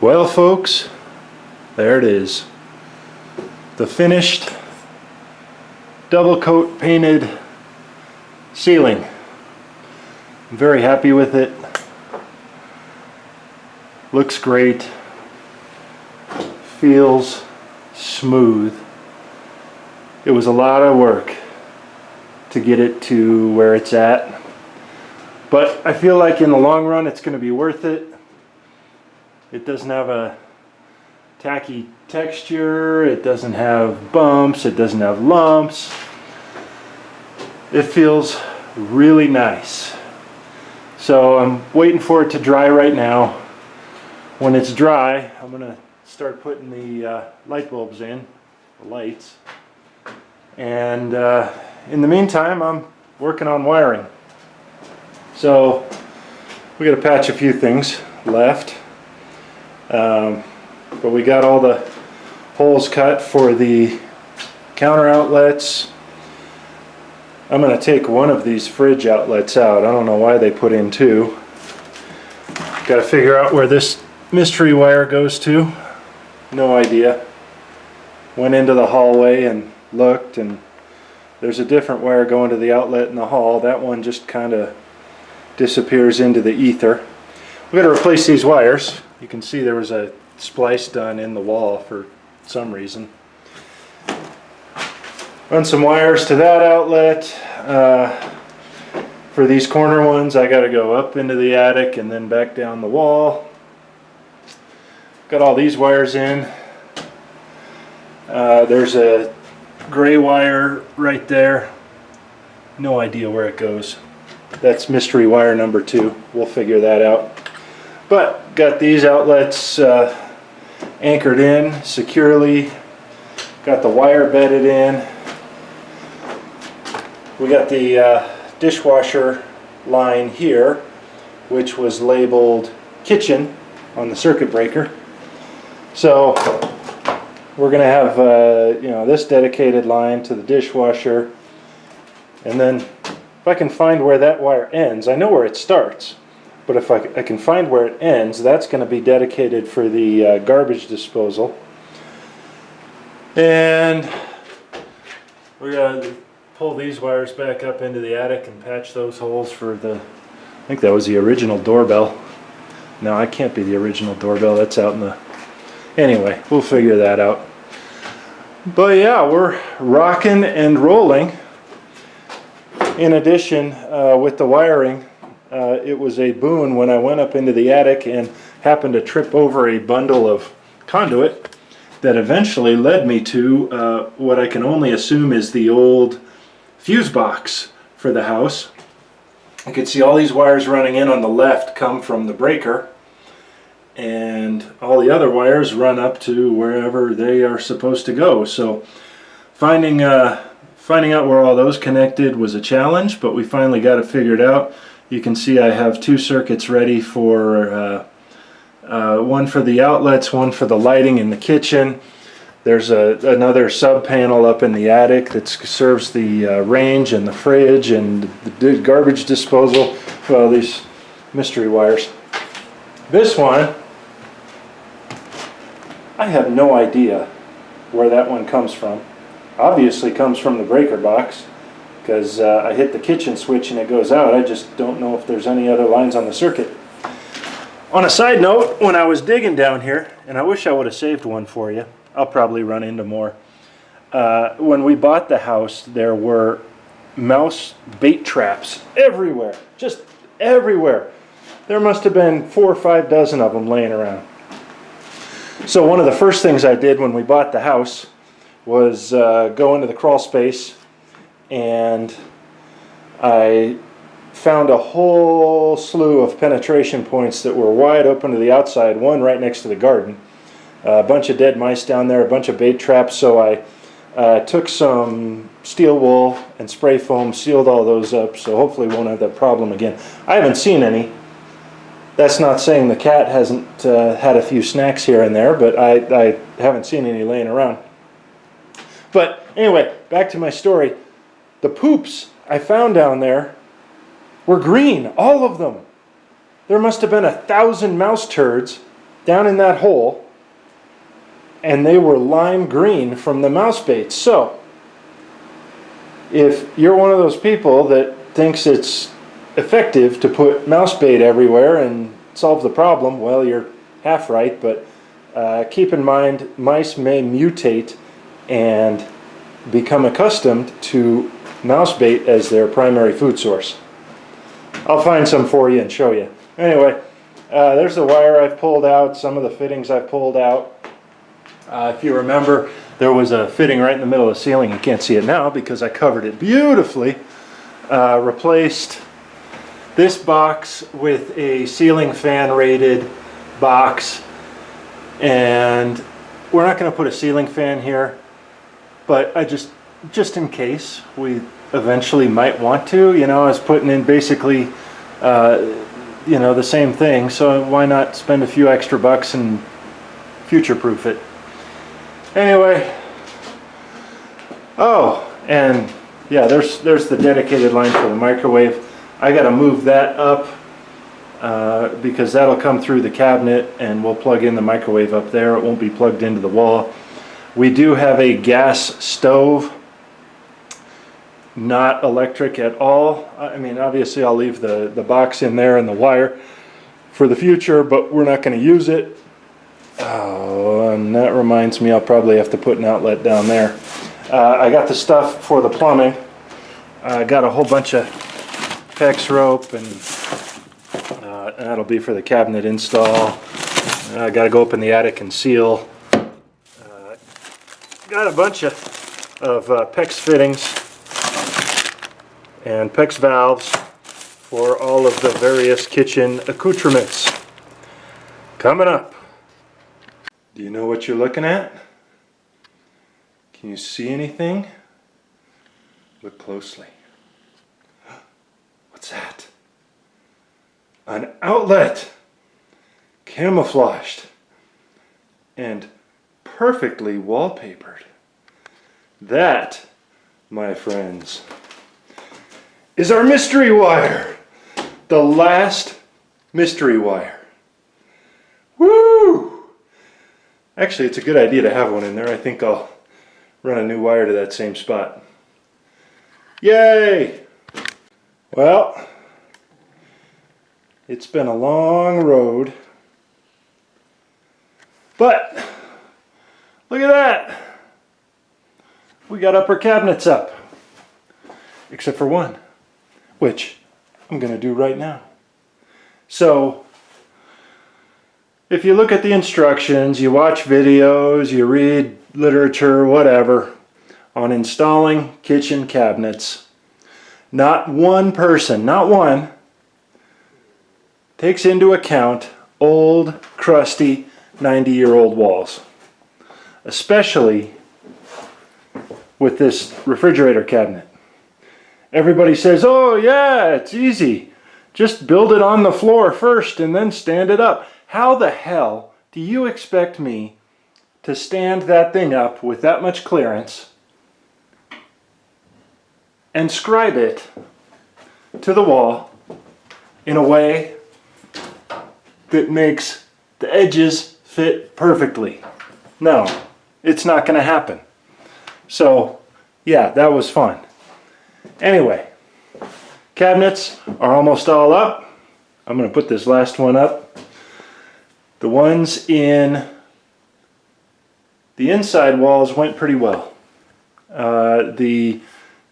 Well, folks, there it is. The finished double coat painted ceiling. I'm very happy with it. Looks great. Feels smooth. It was a lot of work to get it to where it's at, but I feel like in the long run it's going to be worth it. It doesn't have a tacky texture, it doesn't have bumps, it doesn't have lumps. It feels really nice. So I'm waiting for it to dry right now. When it's dry, I'm going to start putting the light bulbs in, the lights. And in the meantime, I'm working on wiring. So we got to patch a few things left. But we got all the holes cut for the counter outlets. I'm going to take one of these fridge outlets out. I don't know why they put in two. Got to figure out where this mystery wire goes to. No idea. Went into the hallway and looked, and there's a different wire going to the outlet in the hall. That one just kind of disappears into the ether. We're going to replace these wires. You can see there was a splice done in the wall for some reason. Run some wires to that outlet. For these corner ones, I got to go up into the attic and then back down the wall. Got all these wires in. There's a gray wire right there. No idea where it goes. That's mystery wire number 2. We'll figure that out. But got these outlets anchored in securely. Got the wire bedded in. We got the dishwasher line here, which was labeled kitchen on the circuit breaker. So we're going to have this dedicated line to the dishwasher, and then if I can find where that wire ends, I know where it starts, but if I can find where it ends, that's going to be dedicated for the garbage disposal. And we're going to pull these wires back up into the attic and patch those holes for the, I think that was the original doorbell. No, it can't be the original doorbell, that's out in the, anyway, we'll figure that out. But yeah, we're rocking and rolling. In addition, with the wiring, it was a boon when I went up into the attic and happened to trip over a bundle of conduit that eventually led me to what I can only assume is the old fuse box for the house. I could see all these wires running in on the left come from the breaker, and all the other wires run up to wherever they are supposed to go. So finding out where all those connected was a challenge, but we finally got it figured out. You can see I have 2 circuits ready for one for the outlets, one for the lighting in the kitchen. There's another sub panel up in the attic that serves the range and the fridge and the garbage disposal. Well, these mystery wires. This one, I have no idea where that one comes from. Obviously comes from the breaker box, because I hit the kitchen switch and it goes out. I just don't know if there's any other lines on the circuit. On a side note, when I was digging down here, and I wish I would have saved one for you, I'll probably run into more. When we bought the house, there were mouse bait traps everywhere, just everywhere. There must have been 4 or 5 dozen of them laying around. So one of the first things I did when we bought the house was go into the crawl space, and I found a whole slew of penetration points that were wide open to the outside, one right next to the garden. A bunch of dead mice down there, a bunch of bait traps, so I took some steel wool and spray foam, sealed all those up, so hopefully we won't have that problem again. I haven't seen any. That's not saying the cat hasn't had a few snacks here and there, but I haven't seen any laying around. But anyway, back to my story. The poops I found down there were green, all of them. There must have been 1,000 mouse turds down in that hole, and they were lime green from the mouse baits. So if you're one of those people that thinks it's effective to put mouse bait everywhere and solve the problem, well, you're half right, but keep in mind mice may mutate and become accustomed to mouse bait as their primary food source. I'll find some for you and show you. Anyway, there's the wire I've pulled out, some of the fittings I've pulled out. If you remember, there was a fitting right in the middle of the ceiling. You can't see it now because I covered it beautifully. Replaced this box with a ceiling fan rated box, and we're not going to put a ceiling fan here, but I just in case we eventually might want to, you know, I was putting in basically you know, the same thing, so why not spend a few extra bucks and future-proof it. Anyway, oh, and yeah, there's the dedicated line for the microwave. I got to move that up because that'll come through the cabinet and we'll plug in the microwave up there. It won't be plugged into the wall. We do have a gas stove, not electric at all. I mean, obviously I'll leave the box in there and the wire for the future, but we're not going to use it. Oh, and that reminds me, I'll probably have to put an outlet down there. I got the stuff for the plumbing. I got a whole bunch of PEX rope, and that'll be for the cabinet install. I got to go up in the attic and seal. Got a bunch of PEX fittings and PEX valves for all of the various kitchen accoutrements. Coming up. Do you know what you're looking at? Can you see anything? Look closely. What's that? An outlet! Camouflaged and perfectly wallpapered. That, my friends, is our mystery wire. The last mystery wire. Woo! Actually, it's a good idea to have one in there. I think I'll run a new wire to that same spot. Yay! Well, it's been a long road, but look at that! We got upper cabinets up, except for one, which I'm going to do right now. So, if you look at the instructions, you watch videos, you read literature, whatever, on installing kitchen cabinets, not one person, not one, takes into account old, crusty, 90-year-old walls. Especially with this refrigerator cabinet. Everybody says, oh yeah, it's easy. Just build it on the floor first and then stand it up. How the hell do you expect me to stand that thing up with that much clearance and scribe it to the wall in a way that makes the edges fit perfectly? No, it's not going to happen. So, yeah, that was fun. Anyway, cabinets are almost all up. I'm going to put this last one up. The ones in the inside walls went pretty well. The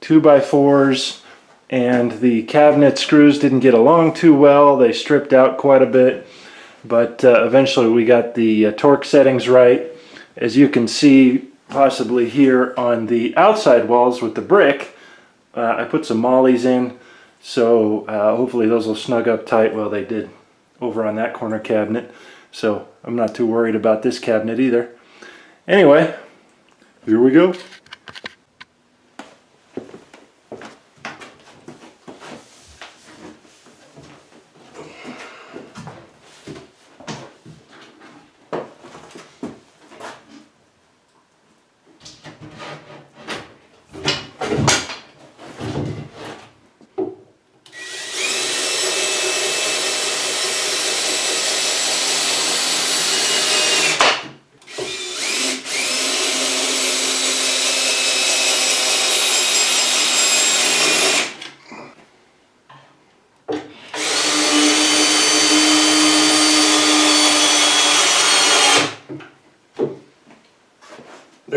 2x4s and the cabinet screws didn't get along too well. They stripped out quite a bit, but eventually we got the torque settings right. As you can see, possibly here on the outside walls with the brick, I put some mollies in, so hopefully those will snug up tight. Well, they did over on that corner cabinet. So I'm not too worried about this cabinet either. Anyway, here we go.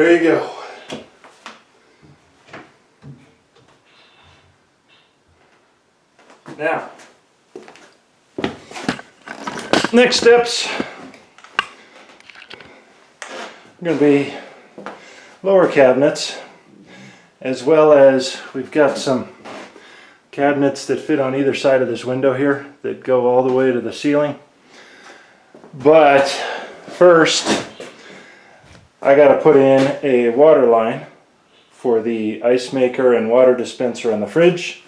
There you go. Now, next steps are going to be lower cabinets, as well as we've got some cabinets that fit on either side of this window here that go all the way to the ceiling. But first, I got to put in a water line for the ice maker and water dispenser on the fridge,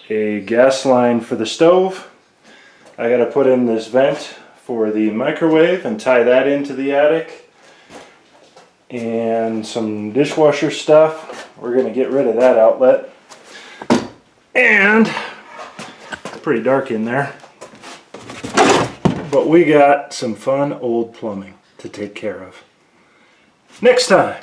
a gas line for the stove. I got to put in this vent for the microwave and tie that into the attic, and some dishwasher stuff. We're going to get rid of that outlet, and it's pretty dark in there, but we got some fun old plumbing to take care of next time.